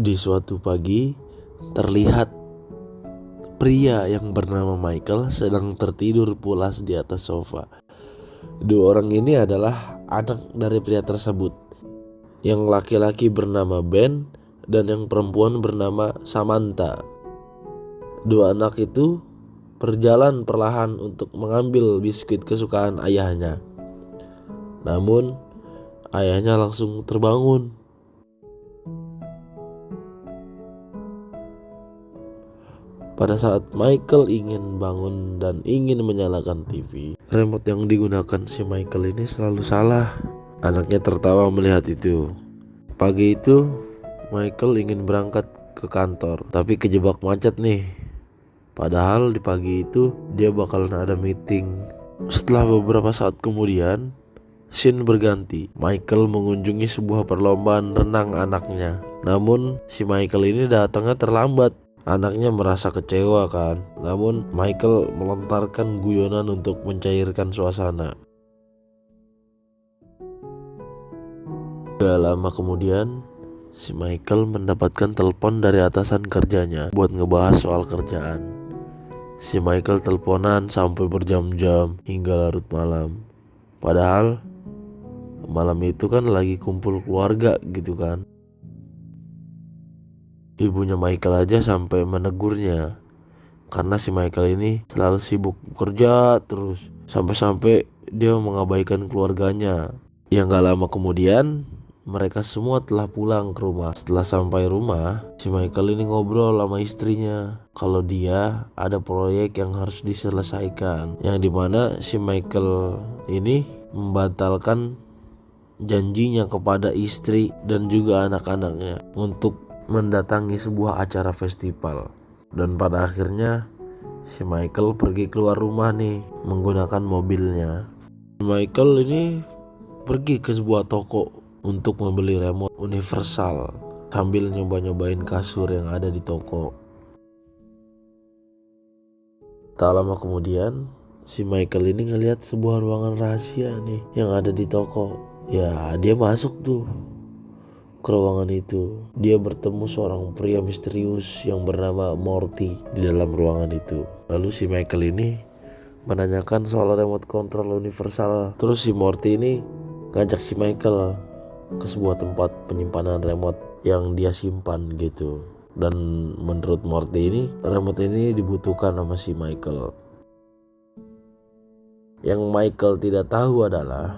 Di suatu pagi, terlihat pria yang bernama Michael sedang tertidur pulas di atas sofa. Dua orang ini adalah anak dari pria tersebut. Yang laki-laki bernama Ben dan yang perempuan bernama Samantha. Dua anak itu berjalan perlahan untuk mengambil biskuit kesukaan ayahnya. Namun, ayahnya langsung terbangun. Pada saat Michael ingin bangun dan ingin menyalakan TV, remote yang digunakan si Michael ini selalu salah. Anaknya tertawa melihat itu. Pagi itu, Michael ingin berangkat ke kantor, tapi kejebak macet nih. Padahal di pagi itu dia bakalan ada meeting. Setelah beberapa saat kemudian, scene berganti. Michael mengunjungi sebuah perlombaan renang anaknya. Namun si Michael ini datangnya terlambat. Anaknya merasa kecewa kan. Namun Michael melontarkan guyonan untuk mencairkan suasana. Gak lama kemudian, si Michael mendapatkan telepon dari atasan kerjanya buat ngebahas soal kerjaan. Si Michael teleponan sampai berjam-jam hingga larut malam. Padahal malam itu kan lagi kumpul keluarga gitu kan. Ibunya Michael aja sampai menegurnya karena si Michael ini selalu sibuk kerja terus, sampai-sampai dia mengabaikan keluarganya. Yang gak lama kemudian mereka semua telah pulang ke rumah. Setelah sampai rumah, si Michael ini ngobrol sama istrinya kalau dia ada proyek yang harus diselesaikan, yang dimana si Michael ini membatalkan janjinya kepada istri dan juga anak-anaknya untuk mendatangi sebuah acara festival. Dan pada akhirnya si Michael pergi keluar rumah nih menggunakan mobilnya. Michael ini pergi ke sebuah toko untuk membeli remote universal sambil nyoba-nyobain kasur yang ada di toko. Tak lama kemudian si Michael ini ngelihat sebuah ruangan rahasia nih yang ada di toko. Ya, dia masuk tuh ke ruangan itu. Dia bertemu seorang pria misterius yang bernama Morty di dalam ruangan itu. Lalu si Michael ini menanyakan soal remote control universal. Terus si Morty ini ngajak si Michael ke sebuah tempat penyimpanan remote yang dia simpan gitu. Dan menurut Morty ini, remote ini dibutuhkan sama si Michael. Yang Michael tidak tahu adalah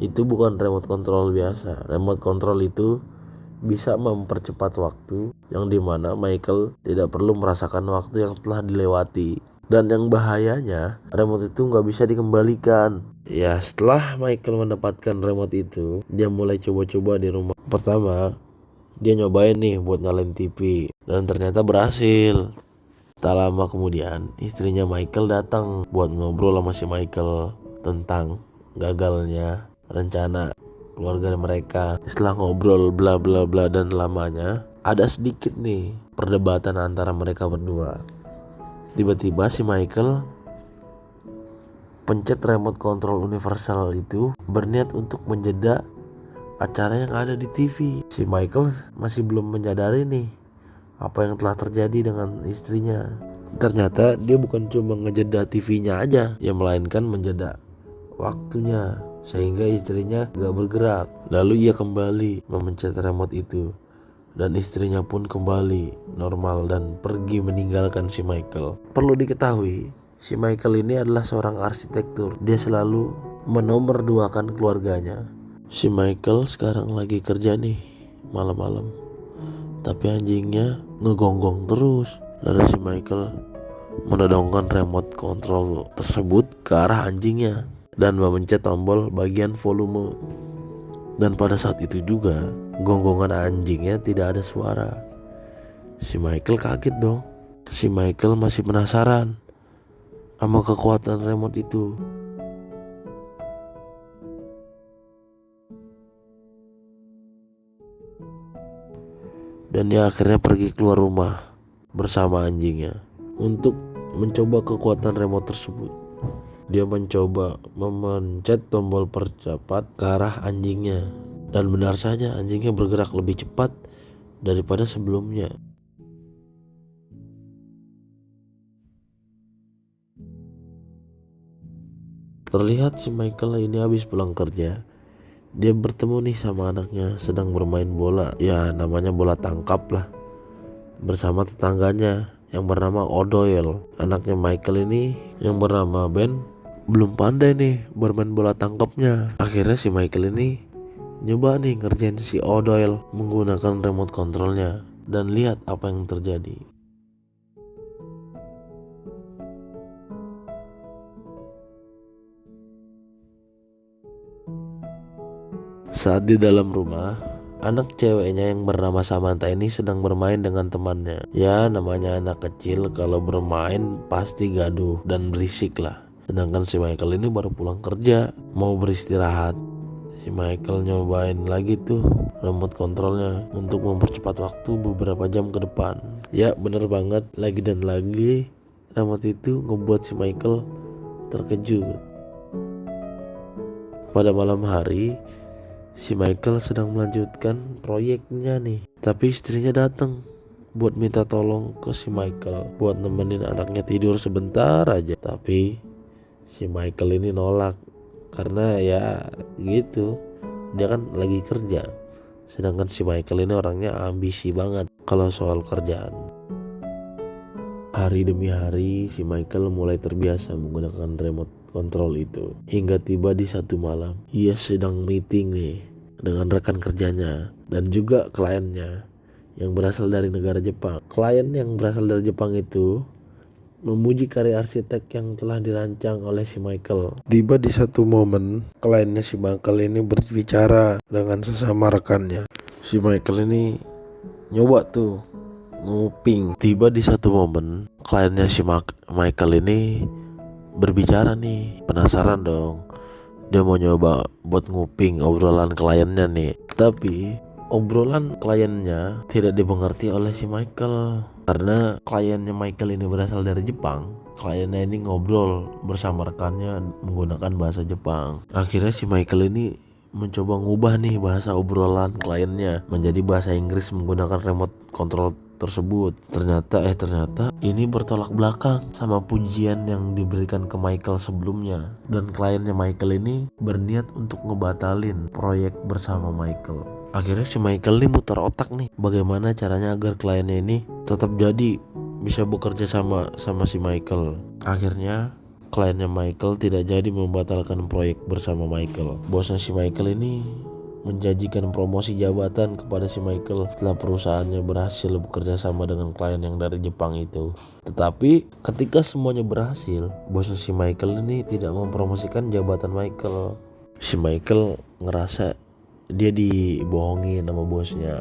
itu bukan remote control biasa. Remote control itu bisa mempercepat waktu, yang dimana Michael tidak perlu merasakan waktu yang telah dilewati. Dan yang bahayanya, remote itu gak bisa dikembalikan. Ya, setelah Michael mendapatkan remote itu, dia mulai coba-coba di rumah. Pertama, dia nyobain nih buat nyalain TV, dan ternyata berhasil. Tak lama kemudian, istrinya Michael datang buat ngobrol sama si Michael tentang gagalnya rencana keluarga mereka. Setelah ngobrol bla bla bla dan lamanya, ada sedikit nih perdebatan antara mereka berdua. Tiba-tiba si Michael pencet remote control universal itu berniat untuk menjeda acara yang ada di TV. Si Michael masih belum menyadari nih apa yang telah terjadi dengan istrinya. Ternyata dia bukan cuma ngejeda TV-nya aja, ya melainkan menjeda waktunya sehingga istrinya gak bergerak. Lalu ia kembali memencet remote itu dan istrinya pun kembali normal dan pergi meninggalkan si Michael. Perlu diketahui, si Michael ini adalah seorang arsitektur. Dia selalu menomorduakan keluarganya. Si Michael sekarang lagi kerja nih malam-malam, tapi anjingnya ngegonggong terus. Lalu si Michael menodongkan remote control tersebut ke arah anjingnya dan memencet tombol bagian volume. Dan pada saat itu juga gonggongan anjingnya tidak ada suara. Si Michael kaget dong. Si Michael masih penasaran sama kekuatan remote itu. Dan dia akhirnya pergi keluar rumah bersama anjingnya untuk mencoba kekuatan remote tersebut. Dia mencoba memencet tombol percepat ke arah anjingnya, dan benar saja anjingnya bergerak lebih cepat daripada sebelumnya. Terlihat si Michael ini habis pulang kerja, dia bertemu nih sama anaknya sedang bermain bola, ya namanya bola tangkap lah, bersama tetangganya yang bernama O'Doyle. Anaknya Michael ini yang bernama Ben belum pandai nih bermain bola tangkapnya. Akhirnya si Michael ini nyoba nih ngerjain si O'Doyle menggunakan remote controlnya, dan lihat apa yang terjadi. Saat di dalam rumah, anak ceweknya yang bernama Samantha ini sedang bermain dengan temannya. Ya namanya anak kecil, kalau bermain pasti gaduh dan berisik lah. Sedangkan si Michael ini baru pulang kerja, mau beristirahat. Si Michael nyobain lagi tuh remote controlnya untuk mempercepat waktu beberapa jam ke depan. Ya bener banget, lagi dan lagi remote itu ngebuat si Michael terkejut. Pada malam hari, si Michael sedang melanjutkan proyeknya nih, tapi istrinya datang buat minta tolong ke si Michael buat nemenin anaknya tidur sebentar aja. Tapi si Michael ini nolak karena ya gitu, dia kan lagi kerja. Sedangkan si Michael ini orangnya ambisi banget kalau soal kerjaan. Hari demi hari si Michael mulai terbiasa menggunakan remote control itu, hingga tiba di satu malam ia sedang meeting nih dengan rekan kerjanya dan juga kliennya yang berasal dari negara Jepang. Klien yang berasal dari Jepang itu memuji karya arsitek yang telah dirancang oleh si Michael. Tiba di satu momen, kliennya si Michael ini berbicara dengan sesama rekannya. Si Michael ini nyoba tuh nguping. Tiba di satu momen, kliennya si Michael ini berbicara nih, penasaran dong. Dia mau nyoba buat nguping obrolan kliennya nih. Tapi obrolan kliennya tidak dimengerti oleh si Michael, karena kliennya Michael ini berasal dari Jepang. Kliennya ini ngobrol bersama rekannya menggunakan bahasa Jepang. Akhirnya si Michael ini mencoba ngubah nih bahasa obrolan kliennya menjadi bahasa Inggris menggunakan remote control tersebut. Ternyata ini bertolak belakang sama pujian yang diberikan ke Michael sebelumnya, dan kliennya Michael ini berniat untuk ngebatalin proyek bersama Michael. Akhirnya si Michael ini muter otak nih, bagaimana caranya agar kliennya ini tetap jadi bisa bekerja sama si Michael. Akhirnya kliennya Michael tidak jadi membatalkan proyek bersama Michael. Bosnya si Michael ini menjanjikan promosi jabatan kepada si Michael setelah perusahaannya berhasil bekerja sama dengan klien yang dari Jepang itu. Tetapi ketika semuanya berhasil, bosnya si Michael ini tidak mempromosikan jabatan Michael. Si Michael ngerasa dia dibohongin sama bosnya.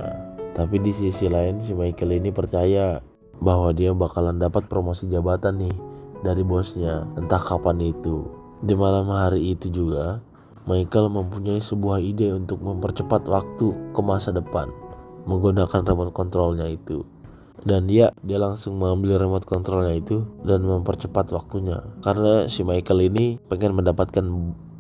Tapi di sisi lain si Michael ini percaya bahwa dia bakalan dapat promosi jabatan nih dari bosnya, entah kapan itu. Di malam hari itu juga Michael mempunyai sebuah ide untuk mempercepat waktu ke masa depan menggunakan remote controlnya itu. Dan dia langsung mengambil remote controlnya itu dan mempercepat waktunya, karena si Michael ini pengen mendapatkan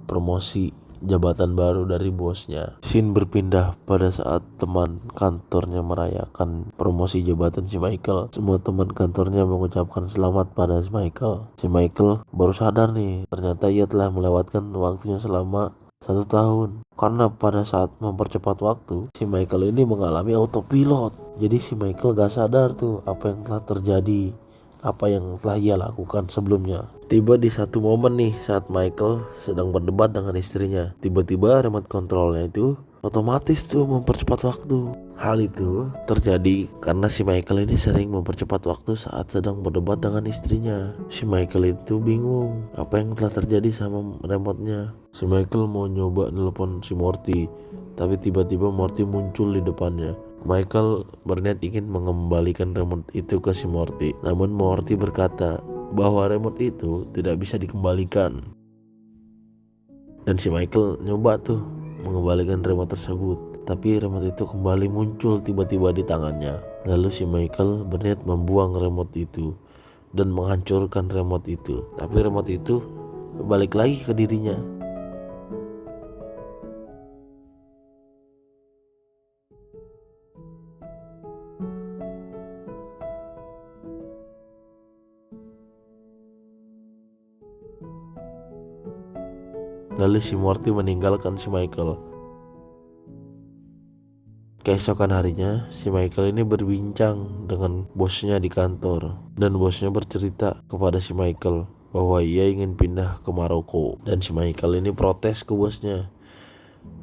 promosi jabatan baru dari bosnya. Scene berpindah pada saat teman kantornya merayakan promosi jabatan si Michael. Semua teman kantornya mengucapkan selamat pada si Michael. Si Michael baru sadar nih, ternyata ia telah melewatkan waktunya selama 1 tahun. Karena pada saat mempercepat waktu, si Michael ini mengalami autopilot. Jadi si Michael gak sadar tuh apa yang telah terjadi, apa yang telah ia lakukan sebelumnya. Tiba di satu momen nih saat Michael sedang berdebat dengan istrinya, tiba-tiba remote controlnya itu otomatis tuh mempercepat waktu. Hal itu terjadi karena si Michael ini sering mempercepat waktu saat sedang berdebat dengan istrinya. Si Michael itu bingung apa yang telah terjadi sama remote-nya. Si Michael mau nyoba nelpon si Morty, tapi tiba-tiba Morty muncul di depannya. Michael berniat ingin mengembalikan remote itu ke si Morty, namun Morty berkata bahwa remote itu tidak bisa dikembalikan. Dan si Michael nyoba tuh mengembalikan remote tersebut, tapi remote itu kembali muncul tiba-tiba di tangannya. Lalu si Michael berniat membuang remote itu dan menghancurkan remote itu, tapi remote itu balik lagi ke dirinya. Lalu si Morty meninggalkan si Michael. Keesokan harinya, si Michael ini berbincang dengan bosnya di kantor. Dan bosnya bercerita kepada si Michael bahwa ia ingin pindah ke Maroko. Dan si Michael ini protes ke bosnya.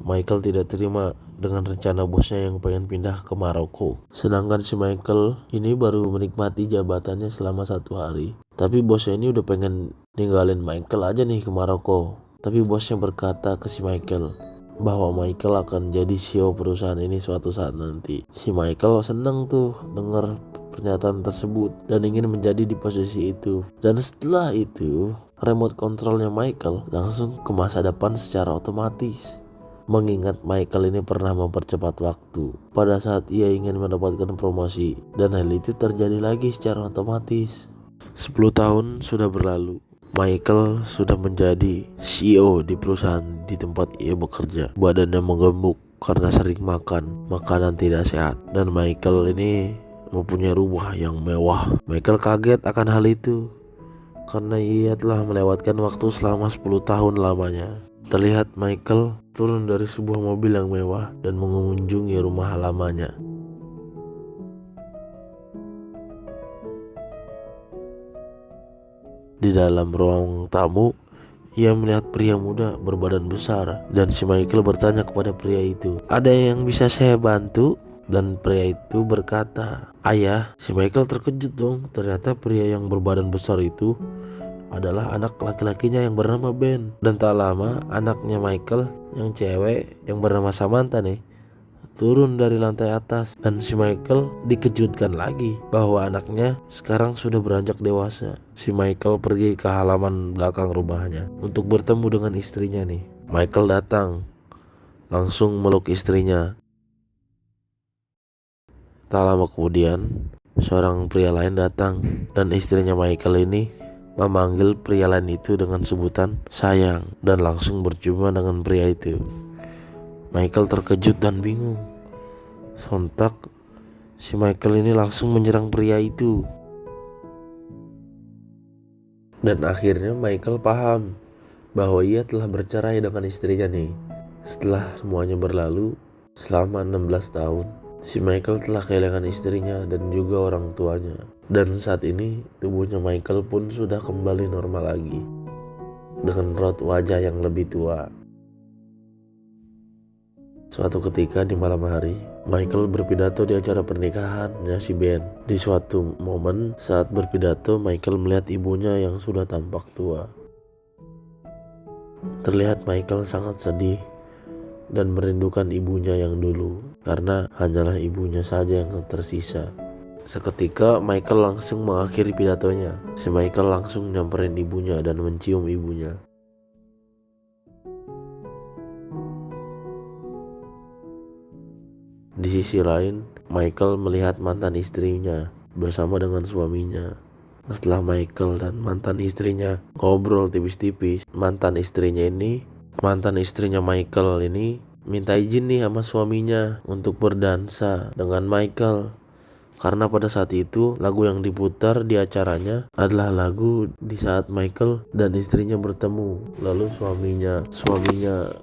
Michael tidak terima dengan rencana bosnya yang pengen pindah ke Maroko. Sedangkan si Michael ini baru menikmati jabatannya selama 1 hari. Tapi bosnya ini udah pengen ninggalin Michael aja nih ke Maroko. Tapi bosnya berkata ke si Michael bahwa Michael akan jadi CEO perusahaan ini suatu saat nanti. Si Michael seneng tuh dengar pernyataan tersebut dan ingin menjadi di posisi itu. Dan setelah itu, remote controlnya Michael langsung ke masa depan secara otomatis. Mengingat Michael ini pernah mempercepat waktu pada saat ia ingin mendapatkan promosi, dan hal itu terjadi lagi secara otomatis. 10 tahun sudah berlalu. Michael sudah menjadi CEO di perusahaan di tempat ia bekerja. Badannya menggemuk karena sering makan makanan tidak sehat, dan Michael ini mempunyai rumah yang mewah. Michael kaget akan hal itu karena ia telah melewatkan waktu selama 10 tahun lamanya. Terlihat Michael turun dari sebuah mobil yang mewah dan mengunjungi rumah halamannya. Di dalam ruang tamu, ia melihat pria muda berbadan besar, dan si Michael bertanya kepada pria itu, "Ada yang bisa saya bantu?" Dan pria itu berkata, "Ayah." Si Michael terkejut dong, ternyata pria yang berbadan besar itu adalah anak laki-lakinya yang bernama Ben. Dan tak lama anaknya Michael yang cewek yang bernama Samantha nih turun dari lantai atas, dan si Michael dikejutkan lagi bahwa anaknya sekarang sudah beranjak dewasa. Si Michael pergi ke halaman belakang rumahnya untuk bertemu dengan istrinya nih. Michael datang, langsung meluk istrinya. Tak lama kemudian seorang pria lain datang, dan istrinya Michael ini memanggil pria lain itu dengan sebutan sayang dan langsung berjumpa dengan pria itu. Michael terkejut dan bingung. Sontak si Michael ini langsung menyerang pria itu. Dan akhirnya Michael paham bahwa ia telah bercerai dengan istrinya nih. Setelah semuanya berlalu selama 16 tahun, si Michael telah kehilangan istrinya dan juga orang tuanya. Dan saat ini tubuhnya Michael pun sudah kembali normal lagi, dengan raut wajah yang lebih tua. Suatu ketika di malam hari, Michael berpidato di acara pernikahannya si Ben. Di suatu momen saat berpidato, Michael melihat ibunya yang sudah tampak tua. Terlihat Michael sangat sedih dan merindukan ibunya yang dulu, karena hanyalah ibunya saja yang tersisa. Seketika Michael langsung mengakhiri pidatonya. Si Michael langsung nyamperin ibunya dan mencium ibunya. Di sisi lain, Michael melihat mantan istrinya bersama dengan suaminya. Setelah Michael dan mantan istrinya ngobrol tipis-tipis, mantan istrinya Michael ini minta izin nih sama suaminya untuk berdansa dengan Michael. Karena pada saat itu lagu yang diputar di acaranya adalah lagu di saat Michael dan istrinya bertemu. Lalu suaminya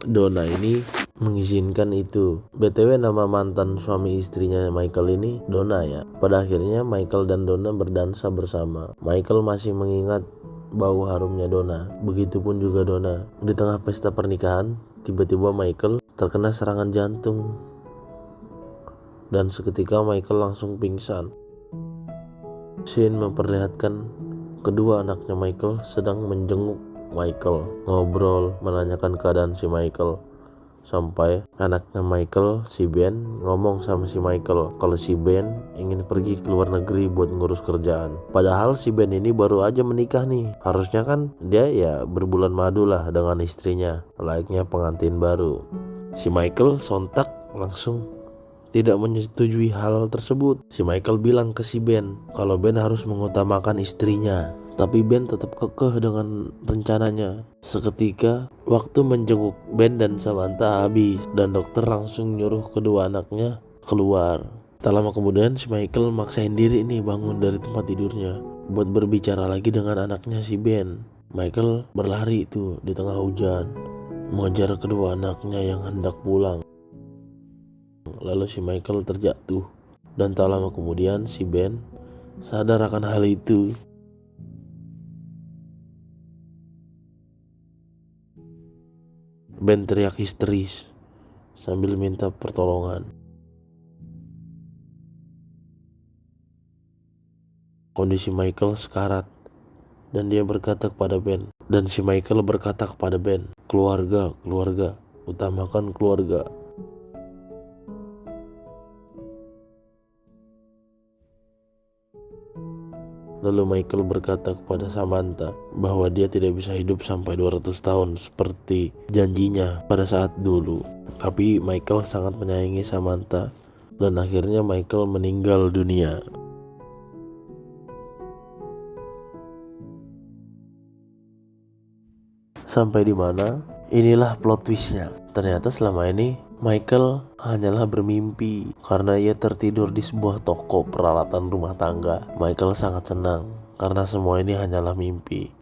Donna ini mengizinkan itu. BTW nama mantan suami istrinya Michael ini Donna ya. Pada akhirnya Michael dan Donna berdansa bersama. Michael masih mengingat bau harumnya Donna. Begitupun juga Donna. Di tengah pesta pernikahan, tiba-tiba Michael terkena serangan jantung. Dan seketika Michael langsung pingsan. Scene memperlihatkan kedua anaknya Michael sedang menjenguk Michael, ngobrol, menanyakan keadaan si Michael. Sampai anaknya Michael, si Ben, ngomong sama si Michael kalau si Ben ingin pergi ke luar negeri buat ngurus kerjaan. Padahal si Ben ini baru aja menikah nih. Harusnya kan dia ya berbulan madu lah dengan istrinya, layaknya pengantin baru. Si Michael sontak langsung tidak menyetujui hal tersebut. Si Michael bilang ke si Ben kalau Ben harus mengutamakan istrinya. Tapi Ben tetap kekeh dengan rencananya. Seketika waktu menjenguk Ben dan Samantha habis, dan dokter langsung nyuruh kedua anaknya keluar. Tak lama kemudian si Michael maksain diri nih bangun dari tempat tidurnya buat berbicara lagi dengan anaknya si Ben. Michael berlari itu di tengah hujan. mengejar kedua anaknya yang hendak pulang. Lalu si Michael terjatuh, dan tak lama kemudian si Ben sadar akan hal itu. Ben teriak histeris sambil minta pertolongan. Kondisi Michael sekarat dan dia berkata kepada Ben, dan si Michael berkata kepada Ben, keluarga, keluarga, utamakan keluarga. Lalu Michael berkata kepada Samantha bahwa dia tidak bisa hidup sampai 200 tahun seperti janjinya pada saat dulu. Tapi Michael sangat menyayangi Samantha dan akhirnya Michael meninggal dunia. Sampai di mana? Inilah plot twistnya. Ternyata selama ini Michael hanyalah bermimpi karena ia tertidur di sebuah toko peralatan rumah tangga. Michael sangat senang karena semua ini hanyalah mimpi.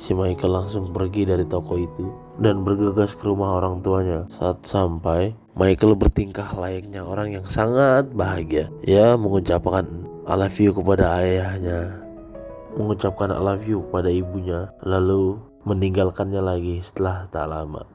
Si Michael langsung pergi dari toko itu dan bergegas ke rumah orang tuanya. Saat sampai, Michael bertingkah layaknya orang yang sangat bahagia. Ia mengucapkan I love you kepada ayahnya, mengucapkan I love you kepada ibunya, lalu meninggalkannya lagi setelah tak lama.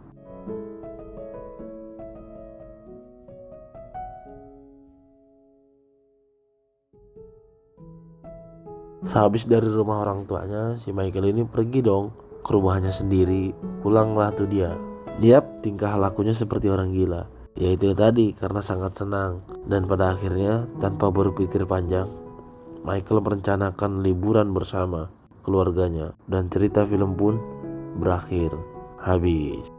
Sehabis dari rumah orang tuanya, si Michael ini pergi dong ke rumahnya sendiri. Pulanglah tuh dia. Yap, tingkah lakunya seperti orang gila. Yaitu tadi karena sangat senang. Dan pada akhirnya tanpa berpikir panjang, Michael merencanakan liburan bersama keluarganya. Dan cerita film pun berakhir. Habis.